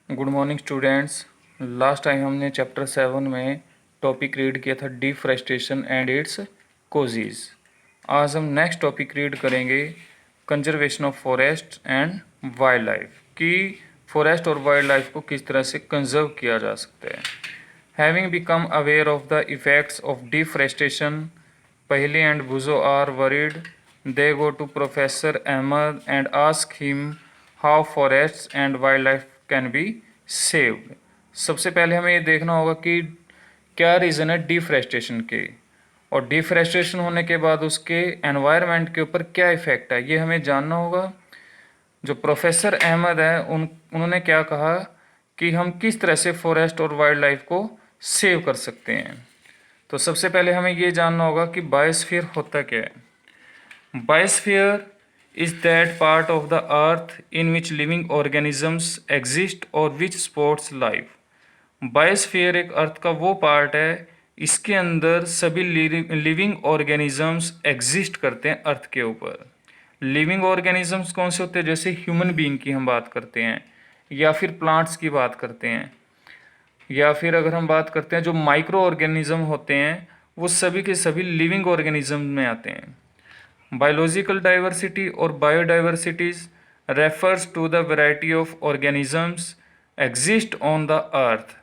Good morning students. Last time हमने chapter 7 में topic read किया था डिफॉरेस्टेशन एंड इट्स कोजेज। आज हम नेक्स्ट टॉपिक रीड करेंगे conservation of forest and wild life, कि फॉरेस्ट और वाइल्ड लाइफ को किस तरह से कंजर्व किया जा सकता है। Having become aware of the effects of deforestation, Paheli and Buzo are worried. They go to Professor Ahmed and ask him how forests and wildlife can be saved. सबसे पहले हमें ये देखना होगा कि क्या रीज़न है डिफरेस्टेशन के, और डिफरेस्टेशन होने के बाद उसके एनवायरनमेंट के ऊपर क्या इफ़ेक्ट है, ये हमें जानना होगा। जो प्रोफेसर अहमद है उन्होंने क्या कहा कि हम किस तरह से फॉरेस्ट और वाइल्ड लाइफ को सेव कर सकते हैं। तो सबसे पहले हमें ये जानना होगा कि बायोस्फीयर होता क्या है। Biosphere is that part of the earth in which living organisms exist और विच सपोर्ट्स लाइफ। बायोस्फीयर एक अर्थ का वो पार्ट है, इसके अंदर सभी लिविंग ऑर्गेनिजम्स एग्जिस्ट करते हैं अर्थ के ऊपर। लिविंग ऑर्गेनिजम्स कौन से होते हैं? जैसे ह्यूमन बीइंग की हम बात करते हैं, या फिर प्लांट्स की बात करते हैं, या फिर अगर हम बात करते हैं जो माइक्रो ऑर्गेनिज्म होते हैं, वो सभी के सभी लिविंग ऑर्गेनिज्म में आते हैं। बायोलॉजिकल डाइवर्सिटी और biodiversities refers to the variety of organisms exist on the earth,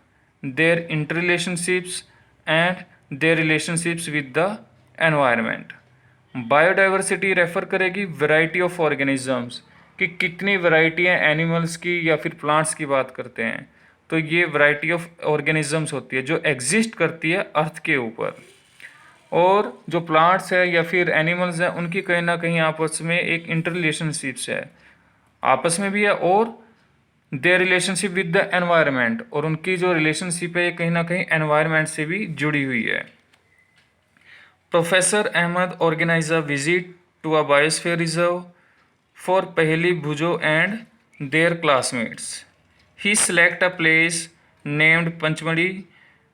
their interrelationships and their relationships with the environment. Biodiversity refer करेगी वैरायटी ऑफ ऑर्गेनिजम्स, कि कितनी वैरायटी है एनिमल्स की या फिर प्लांट्स की बात करते हैं, तो ये वैरायटी ऑफ ऑर्गेनिजम्स होती है जो एग्जिस्ट करती है अर्थ के ऊपर। और जो प्लांट्स है या फिर एनिमल्स हैं, उनकी कहीं ना कहीं आपस में एक इंटर रिलेशनशिप्स है, आपस में भी है, और their relationship with the environment, और उनकी जो रिलेशनशिप है ये कहीं ना कहीं एनवायरनमेंट से भी जुड़ी हुई है। Professor Ahmad organise a visit to a biosphere reserve for Paheli Boojho and their classmates. He select a place named Panchmadi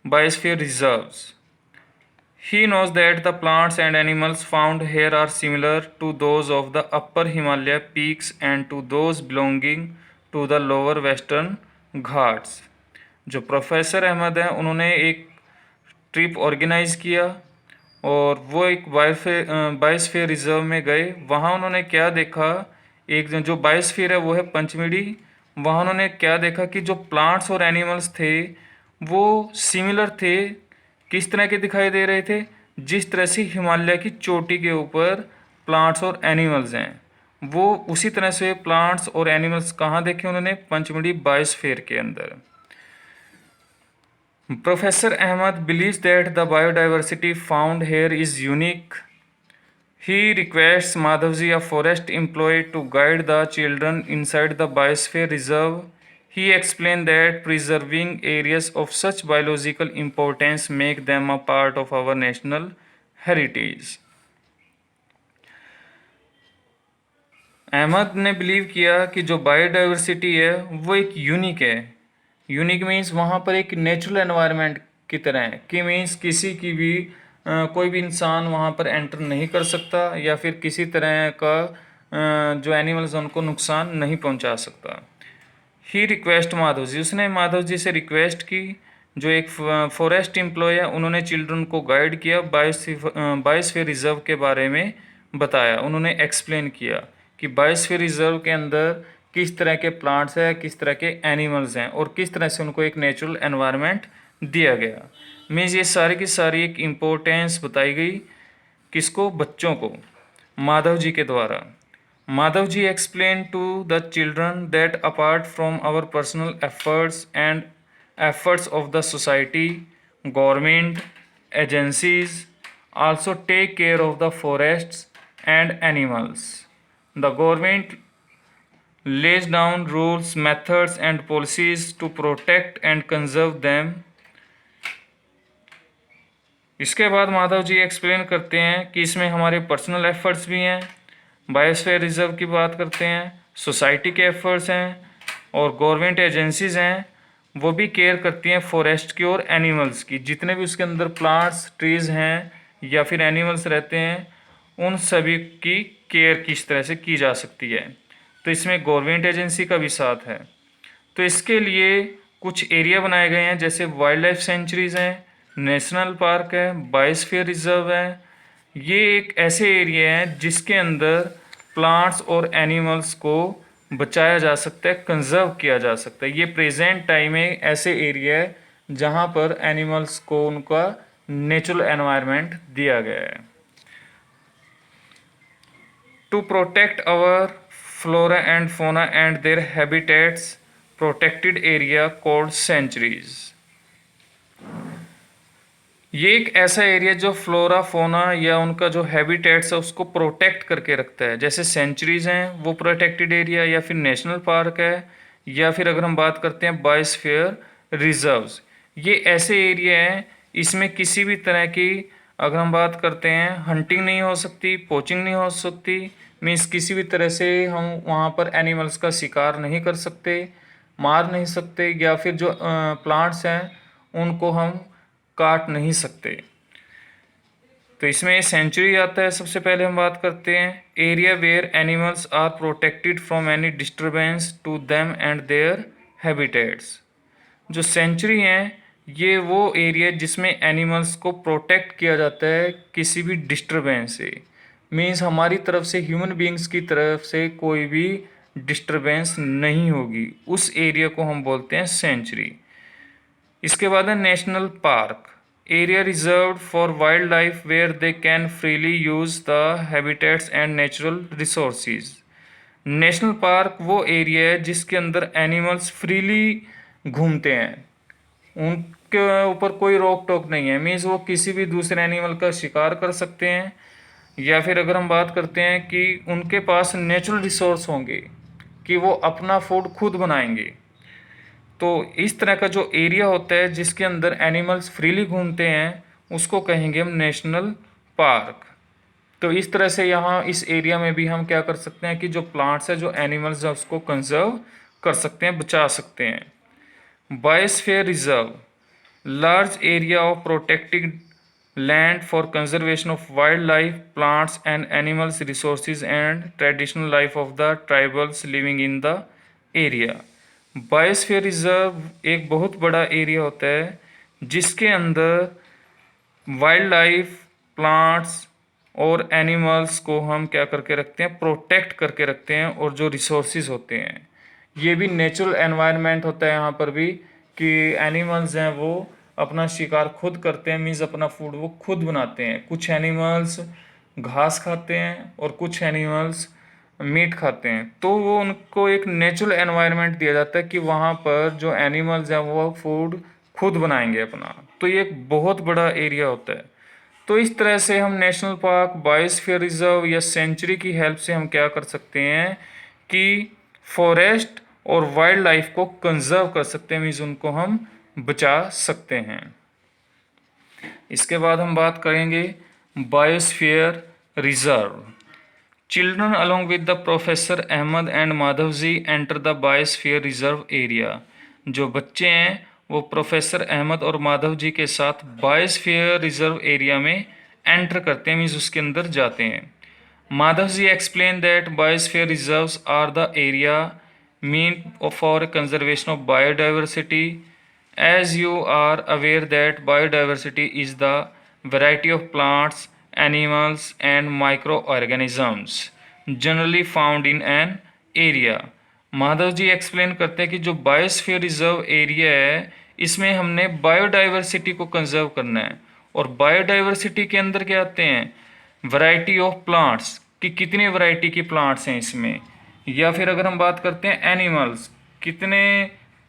Biosphere Reserves. He knows that the plants and animals found here are similar to those of the upper Himalaya peaks and to those belonging to the lower western Ghats. जो professor Ahmad हैं उन्होंने एक trip organise किया और वो एक biosphere reserve में गए। वहाँ उन्होंने क्या देखा, एक जो बायोस्फीयर है वो है पंचमढ़ी। वहाँ उन्होंने क्या देखा कि जो प्लांट्स और एनिमल्स थे वो सिमिलर थे। किस तरह के दिखाई दे रहे थे? जिस तरह से हिमालय की चोटी के ऊपर प्लांट्स और एनिमल्स हैं, वो उसी तरह से प्लांट्स और एनिमल्स कहाँ देखे उन्होंने? पंचमढ़ी बायोस्फीयर के अंदर। Professor Ahmad believes that the biodiversity found here is unique. He requests Madhavji, a forest employee, to guide the children inside the biosphere reserve. He explained that preserving areas of such biological importance make them a part of our national heritage. Ahmad ने believe किया कि जो biodiversity है वो एक unique है। Unique means वहाँ पर एक नेचुरल एनवायरनमेंट की तरह है, कि मीन्स किसी की भी कोई भी इंसान वहाँ पर एंटर नहीं कर सकता, या फिर किसी तरह का जो एनिमल्स हैं उनको नुकसान नहीं पहुँचा सकता। ही रिक्वेस्ट माधव जी, उसने माधव जी से रिक्वेस्ट की, जो एक फॉरेस्ट एम्प्लॉय है, उन्होंने चिल्ड्रन को गाइड किया, बायोस्फीयर रिजर्व के बारे में बताया। उन्होंने एक्सप्लेन किया कि बायोस्फीयर रिजर्व के अंदर किस तरह के प्लांट्स हैं, किस तरह के एनिमल्स हैं, और किस तरह से उनको एक नेचुरल एनवायरनमेंट दिया गया। मीन्स ये सारी की सारी एक इम्पोर्टेंस बताई गई, किसको? बच्चों को, माधव जी के द्वारा। Madhav ji explained to the children that apart from our personal efforts and efforts of the society, government agencies also take care of the forests and animals. The government lays down rules, methods and policies to protect and conserve them. इसके बाद Madhav ji explain करते हैं कि इसमें हमारे personal efforts भी हैं, biosphere reserve की बात करते हैं, सोसाइटी के एफर्ट्स हैं, और गवर्नमेंट एजेंसीज़ हैं, वो भी केयर करती हैं फॉरेस्ट की और एनिमल्स की। जितने भी उसके अंदर प्लांट्स, ट्रीज़ हैं या फिर एनिमल्स रहते हैं, उन सभी की केयर किस तरह से की जा सकती है। तो इसमें गवर्नमेंट एजेंसी का भी साथ है। तो तो इसके लिए कुछ एरिया बनाए गए हैं, जैसे वाइल्ड लाइफ सेंचुरीज हैं, नेशनल पार्क है, बायोस्फीयर रिजर्व है। ये एक ऐसे एरिया हैं जिसके अंदर प्लांट्स और एनिमल्स को बचाया जा सकता है, कंजर्व किया जा सकता है। ये प्रेजेंट टाइम में ऐसे एरिया है जहाँ पर एनिमल्स को उनका नेचुरल एनवायरनमेंट दिया गया है। To protect our flora and fauna and their habitats, protected area called sanctuaries. ये एक ऐसा एरिया जो फ्लोरा फोना या उनका जो हैबिटेट्स है उसको प्रोटेक्ट करके रखता है। जैसे सेंचुरीज हैं वो प्रोटेक्टेड एरिया, या फिर नेशनल पार्क है, या फिर अगर हम बात करते हैं बायोस्फीयर रिजर्व्स, ये ऐसे एरिया हैं इसमें किसी भी तरह की, अगर हम बात करते हैं, हंटिंग नहीं हो सकती, पोचिंग नहीं हो सकती, मीन्स किसी भी तरह से हम वहाँ पर एनिमल्स का शिकार नहीं कर सकते, मार नहीं सकते, या फिर जो प्लांट्स हैं उनको हम काट नहीं सकते। तो इसमें सेंचुरी आता है। सबसे पहले हम बात करते हैं area where animals are protected from any disturbance to them and their habitats. जो सेंचुरी हैं ये वो एरिया जिसमें एनिमल्स को प्रोटेक्ट किया जाता है किसी भी डिस्टरबेंस से, मीन्स हमारी तरफ से, ह्यूमन बीइंग्स की तरफ से कोई भी डिस्टरबेंस नहीं होगी, उस एरिया को हम बोलते हैं सेंचुरी। इसके बाद है national park, area reserved for wildlife where they can freely use the habitats and natural resources. National park वो एरिया है जिसके अंदर एनिमल्स फ्रीली घूमते हैं, उनके ऊपर कोई रोक टोक नहीं है, मीन्स वो किसी भी दूसरे एनिमल का शिकार कर सकते हैं, या फिर अगर हम बात करते हैं कि उनके पास नेचुरल रिसोर्स होंगे कि वो अपना फूड खुद बनाएंगे। तो इस तरह का जो एरिया होता है जिसके अंदर एनिमल्स फ्रीली घूमते हैं उसको कहेंगे हम नेशनल पार्क। तो इस तरह से यहाँ इस एरिया में भी हम क्या कर सकते हैं कि जो प्लांट्स है, जो एनिमल्स है, उसको कंजर्व कर सकते हैं, बचा सकते हैं। Biosphere reserve, large area of protected land for conservation of wild life, plants and animals resources and traditional life of the tribals living in the area. Biosphere reserve एक बहुत बड़ा एरिया होता है जिसके अंदर वाइल्ड लाइफ, प्लांट्स और animals को हम क्या करके रखते हैं, प्रोटेक्ट करके रखते हैं, और जो रिसोर्सेज होते हैं ये भी नेचुरल एनवायरनमेंट होता है यहाँ पर भी, कि एनिमल्स हैं वो अपना शिकार खुद करते हैं, मीन्स अपना फूड वो खुद बनाते हैं। कुछ एनिमल्स घास खाते हैं और कुछ एनिमल्स मीट खाते हैं, तो वो उनको एक नेचुरल एनवायरनमेंट दिया जाता है कि वहाँ पर जो एनिमल्स हैं वो फूड खुद बनाएंगे अपना। तो ये एक बहुत बड़ा एरिया होता है। तो इस तरह से हम नेशनल पार्क, बायोस्फीयर रिजर्व या सेंचुरी की हेल्प से हम क्या कर सकते हैं कि फॉरेस्ट और वाइल्ड लाइफ को कंजर्व कर सकते हैं, मीन्स उनको हम बचा सकते हैं। इसके बाद हम बात करेंगे biosphere reserve. Children along with the Professor Ahmed and Madhav ji enter the Biosphere Reserve area। जो बच्चे हैं वो प्रोफेसर अहमद और माधव जी के साथ बायोस्फीयर रिजर्व एरिया में एंटर करते हैं, मीन्स उसके अंदर जाते हैं। Madhav ji explain that biosphere reserves are the area mean for conservation of biodiversity. As you are aware that biodiversity is the variety of plants, animals and microorganisms generally found in an area। Madhav ji explain करते हैं कि जो biosphere reserve area है इसमें हमने biodiversity को conserve करना है, और बायोडाइवर्सिटी के अंदर क्या आते हैं, वैरायटी ऑफ प्लांट्स, कि कितने वैरायटी की प्लांट्स हैं इसमें, या फिर अगर हम बात करते हैं एनिमल्स, कितने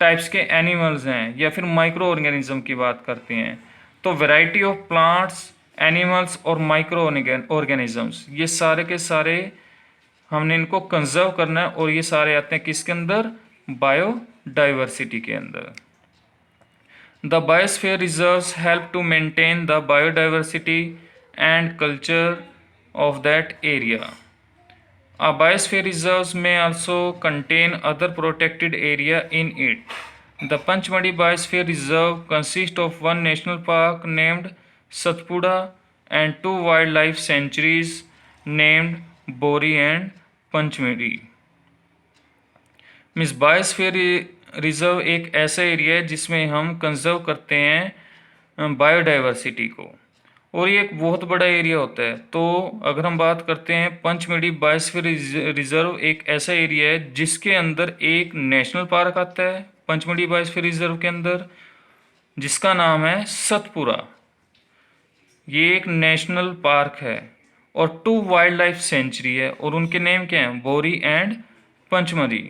टाइप्स के एनिमल्स हैं, या फिर माइक्रो ऑर्गेनिज्म की बात करते हैं। तो वैरायटी ऑफ प्लांट्स, एनिमल्स और माइक्रो ऑर्गेनिजम्स, ये सारे के सारे हमने इनको कंजर्व करना है, और ये सारे आते हैं किसके अंदर, बायोडाइवर्सिटी के अंदर। The biosphere reserves help to maintain the biodiversity and culture of that area. A biosphere reserves may also contain other protected area in it। The Panchmadi Biosphere Reserve consists of one national park named Satpura and two wildlife sanctuaries named Bori and Panchmadi। Means biosphere reserve एक ऐसा area है जिसमें हम conserve करते हैं biodiversity को, और ये एक बहुत बड़ा एरिया होता है। तो अगर हम बात करते हैं पंचमढ़ी बायोस्फीयर रिजर्व एक ऐसा एरिया है जिसके अंदर एक नेशनल पार्क आता है पंचमढ़ी बायोस्फीयर रिजर्व के अंदर, जिसका नाम है सतपुरा। ये एक नेशनल पार्क है और 2 वाइल्ड लाइफ सेंचुरी है, और उनके नेम क्या हैं, बोरी एंड पंचमढ़ी।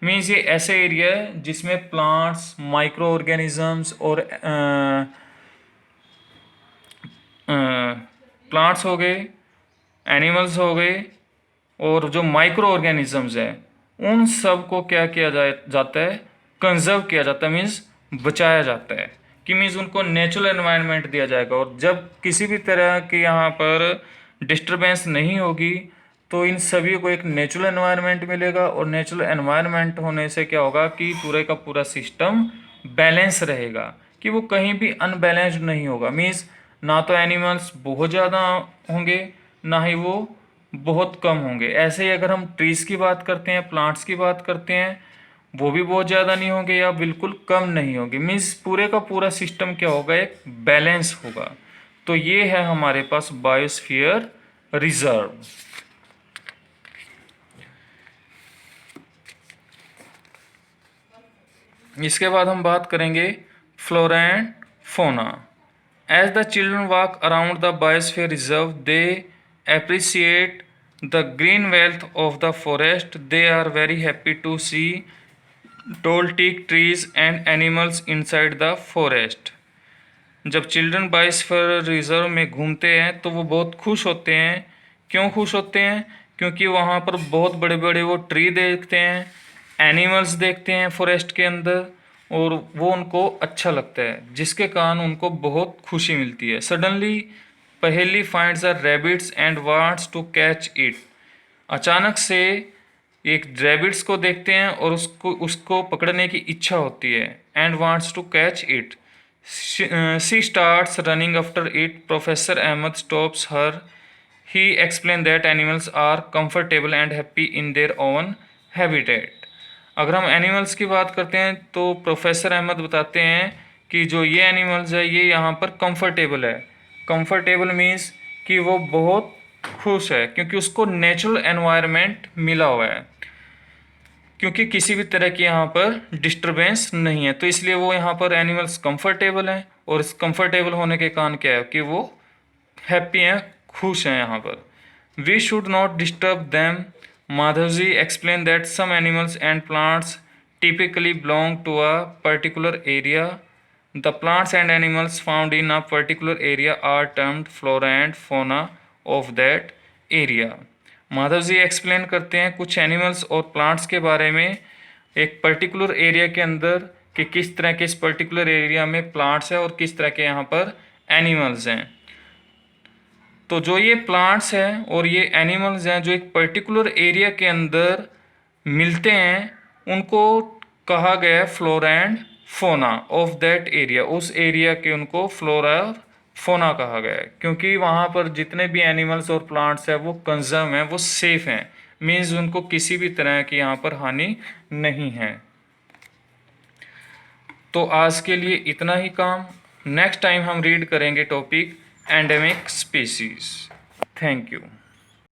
मीन्स ये ऐसा एरिया है जिसमें प्लांट्स, माइक्रो ऑर्गेनिजम्स और प्लांट्स हो गए, एनिमल्स हो गए, और जो माइक्रो ऑर्गेनिजम्स हैं उन सब को क्या किया जाता है, कंजर्व किया जाता है, मीन्स बचाया जाता है, कि मीन्स उनको नेचुरल एनवायरनमेंट दिया जाएगा। और जब किसी भी तरह की यहाँ पर डिस्टरबेंस नहीं होगी तो इन सभी को एक नेचुरल एनवायरनमेंट मिलेगा, और नेचुरल एनवायरनमेंट होने से क्या होगा कि पूरे का पूरा सिस्टम बैलेंस रहेगा, कि वो कहीं भी अनबैलेंस्ड नहीं होगा। मीन्स ना तो एनिमल्स बहुत ज़्यादा होंगे, ना ही वो बहुत कम होंगे। ऐसे ही अगर हम ट्रीज़ की बात करते हैं, प्लांट्स की बात करते हैं, वो भी बहुत ज़्यादा नहीं होंगे या बिल्कुल कम नहीं होंगे। मीन्स पूरे का पूरा सिस्टम क्या होगा, एक बैलेंस होगा। तो ये है हमारे पास बायोस्फीयर रिजर्व। इसके बाद हम बात करेंगे फ्लोरा एंड फोना। As the children walk around the biosphere reserve, they appreciate the green wealth of the forest. They are very happy to see tall teak trees and animals inside the forest. जब children biosphere reserve में घूमते हैं तो वो बहुत खुश होते हैं। क्यों खुश होते हैं? क्योंकि वहाँ पर बहुत बड़े बड़े वो ट्री देखते हैं, एनिमल्स देखते हैं फॉरेस्ट के अंदर, और वो उनको अच्छा लगता है, जिसके कारण उनको बहुत खुशी मिलती है। Suddenly Paheli finds a rabbits and wants to catch it. अचानक से एक रैबिट्स को देखते हैं और उसको पकड़ने की इच्छा होती है, and wants to catch it. She starts running after it. Professor Ahmed stops her. He explain that animals are comfortable and happy in their own habitat. अगर हम एनिमल्स की बात करते हैं तो प्रोफेसर अहमद बताते हैं कि जो ये एनिमल्स है ये यहाँ पर कंफर्टेबल है। कंफर्टेबल मीन्स कि वो बहुत खुश है क्योंकि उसको नेचुरल एनवायरनमेंट मिला हुआ है, क्योंकि किसी भी तरह की यहाँ पर डिस्टरबेंस नहीं है, तो इसलिए वो यहाँ पर एनिमल्स कंफर्टेबल हैं। और इस कंफर्टेबल होने के कारण क्या है कि वो हैप्पी हैं, खुश हैं यहाँ पर। We should not disturb them. Madhavji explain that some animals and plants typically belong to a particular area. The plants and animals found in a particular area are termed flora and fauna of that area. Madhav ji explain करते हैं कुछ animals और plants के बारे में एक particular area के अंदर, कि किस तरह के इस पर्टिकुलर एरिया में प्लांट्स हैं और किस तरह के यहाँ पर एनिमल्स हैं। तो जो ये प्लांट्स हैं और ये एनिमल्स हैं जो एक पर्टिकुलर एरिया के अंदर मिलते हैं, उनको कहा गया है फ्लोरा एंड फोना ऑफ दैट एरिया। उस एरिया के उनको फ्लोरा और फोना कहा गया है, क्योंकि वहाँ पर जितने भी एनिमल्स और प्लांट्स हैं वो कंजर्व हैं, वो सेफ हैं। मीन्स उनको किसी भी तरह की यहाँ पर हानि नहीं है। तो आज के लिए इतना ही काम। नेक्स्ट टाइम हम रीड करेंगे topic endemic species. Thank you.